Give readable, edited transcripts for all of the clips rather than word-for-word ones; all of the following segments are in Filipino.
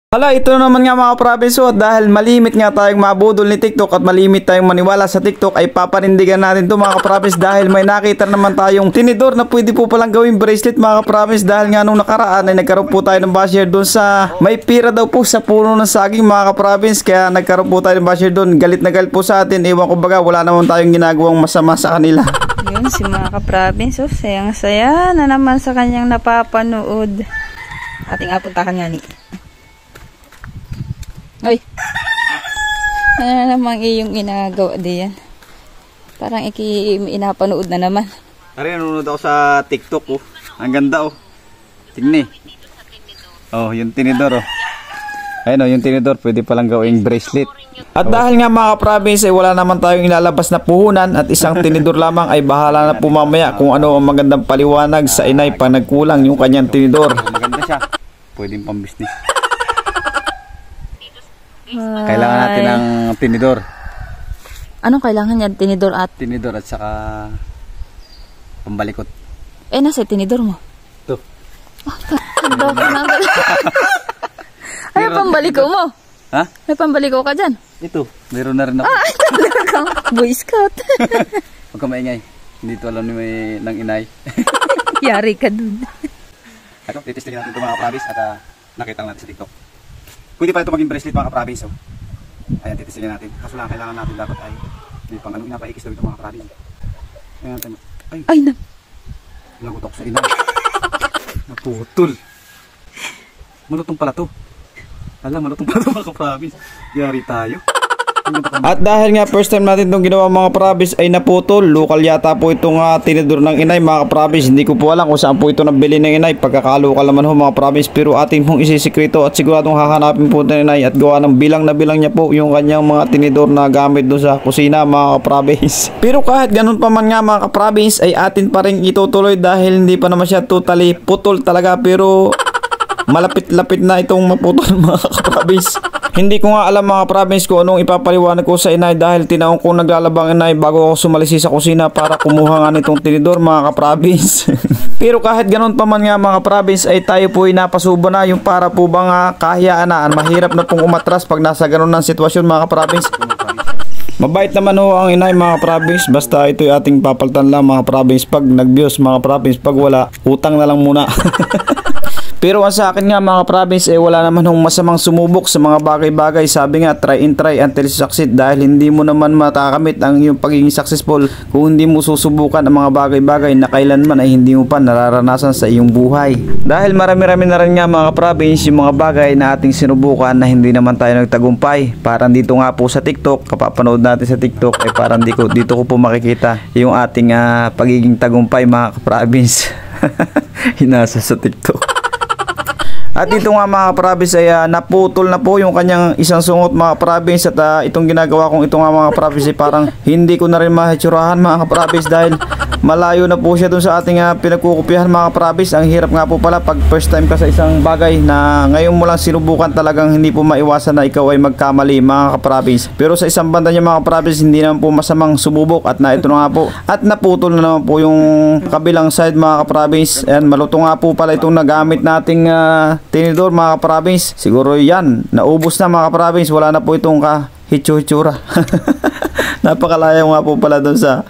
Hala, ito naman nga mga province, dahil malimit nga tayong mabudol ni TikTok at malimit tayong maniwala sa TikTok, ay papanindigan natin to mga province dahil may nakita naman tayong tinidor na pwede po palang gawing bracelet mga province. Dahil nga nung nakaraan ay nagkaroon po tayo ng basher doon sa may pira daw po sa puno ng saging mga province, kaya nagkaroon po tayo ng basher doon. Galit na galit po sa atin, ewan ko baga wala naman tayong ginagawang masama sa kanila. Yun si mga province, sayang saya na naman sa kanyang napapanood. Ating apuntahan nga ni. Ay, ano namang iyong ginagawa diyan? Parang inapanood na naman. Ari, nanonood ako sa TikTok, oh. Ang ganda, oh. Tignan. Oh, yung tinidor, oh. Ayun, oh, yung tinidor, pwede palang gawing bracelet. At dahil nga mga province ay wala naman tayong ilalabas na puhunan at isang tinidor lamang, ay bahala na po mamaya kung ano ang magandang paliwanag sa inay pag nagkulang yung kanyang tinidor. Maganda siya. Pwedeng pang business. Kailangan natin ng tinidor. Anong kailangan niya? Tinidor at? Tinidor at saka pambalikot. Eh, nasa tinidor mo? Ito. Ay, pambaliko mo? Ha? May pambaliko ka dyan? Ito, meron na rin ako. Ah, talaga. Boy Scout. Huwag ka maingay. Hindi ito alam ni ng inay. Yari ka dun. Ito, titestingin natin ito mga province at nakita natin sa TikTok. Pwede pa ito maging bracelet mga province, oh. Ayan, titestingin natin. Kaso lang, kailangan natin dapat ay hindi pang anong inapaikis daw ito mga province. Ayan natin. Ay, nagutok sa inay. Naputol. Malutong pala to. Alam, malutong pala to mga province. Yari tayo. At dahil nga first time natin itong ginawa mga province ay naputol. Local yata po itong tinidor ng inay mga province. Hindi ko po alam kung saan po ito nabili ng inay. Pagkakalokal naman ho mga province. Pero ating pong isisikreto at siguradong hahanapin po ng inay. At gawa ng bilang na bilang niya po yung kanyang mga tinidor na gamit doon sa kusina mga province. Pero kahit ganun pa man nga mga province ay atin pa rin itutuloy dahil hindi pa naman siya totally putol talaga. Pero malapit-lapit na itong maputol mga province. Hindi ko nga alam mga province kung anong ipapaliwanag ko sa inay dahil tinaon ko naglalabang inay bago ako sumalisi sa kusina para kumuha nga nitong tinidor mga province. Pero kahit ganun pa man nga mga province ay tayo po ay napasubo na yung para po bang kahiyaan na. Mahirap na pong umatras pag nasa ganun ng sitwasyon mga province. Mabait naman ho ang inay mga province, basta ito'y ating papalitan lang mga province pag nag-views mga province, pag wala utang na lang muna. Pero ang sa akin nga mga province wala naman hong masamang sumubok sa mga bagay-bagay. Sabi nga try and try until succeed, dahil hindi mo naman matakamit ang iyong pagiging successful kung hindi mo susubukan ang mga bagay-bagay na kailanman ay hindi mo pa nararanasan sa iyong buhay. Dahil marami-rami na rin nga mga province yung mga bagay na ating sinubukan na hindi naman tayo nagtagumpay. Parang dito nga po sa TikTok, kapapanood natin sa TikTok ay parang dito ko po makikita yung ating pagiging tagumpay mga province. Hinasa sa TikTok. At dito nga mga province ay naputol na po yung kanyang isang sungot mga province. At itong ginagawa kong ito nga mga province ay parang hindi ko na rin mahitsurahan mga province dahil malayo na po siya dun sa ating pinagkukupihan mga province. Ang hirap nga po pala pag first time ka sa isang bagay na ngayon mo lang sinubukan, talagang hindi po maiwasan na ikaw ay magkamali mga province. Pero sa isang banda niya mga province, hindi naman po masamang sumubok at ito na nga po. At naputol na naman po yung kabilang side mga province. And malutong nga po pala itong nagamit nating tinidor mga province. Siguro yan, naubos na mga province. Wala na po itong kahitsura. Napakalayo nga po pala doon sa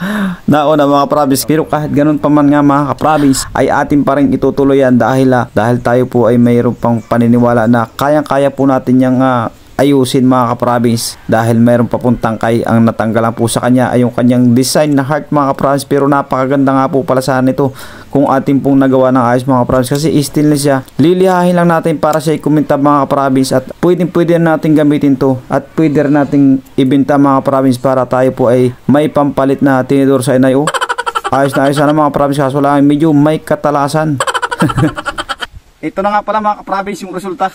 nauna mga province. Pero kahit ganun pa man nga mga province ay atin pa rin itutuloy yan dahil tayo po ay mayroon pang paniniwala na kayang-kaya po natin yung ayusin mga province, dahil mayroon papuntang kay ang natanggalan po sa kanya ay yung kanyang design na heart mga province. Pero napakaganda nga po pala sana nito kung atin pong nagawa ng ayos mga province, kasi stainless siya. Lilihahin lang natin para siya i-kumintab mga province at pwede natin gamitin to at pwede nating ibenta mga province para tayo po ay may pampalit na tinidor sa inay. Ayos na mga province, kaso lang medyo may katalasan. Ito na nga pala mga province yung resulta.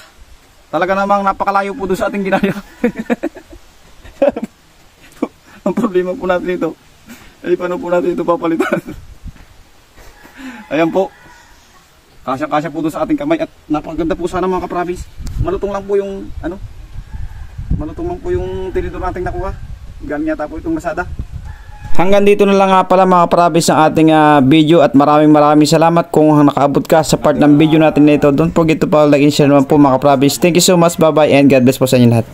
Talaga namang napakalayo po doon sa ating ginaya. Ang problema po natin ito ay paano po natin ito papalitan. Ayan po, kasya po doon sa ating kamay at napakaganda po sana mga kaprovince. Malutong lang po yung malutong lang po yung tinidor nating nakuha. Galing yata po itong Lazada. Hanggang dito na lang nga pala mga ka-province ang ating video at maraming salamat kung nakaabot ka sa part ng video natin nito. Don't forget to follow, like and share naman po mga ka-province. Thank you so much, bye bye and God bless po sa inyo lahat.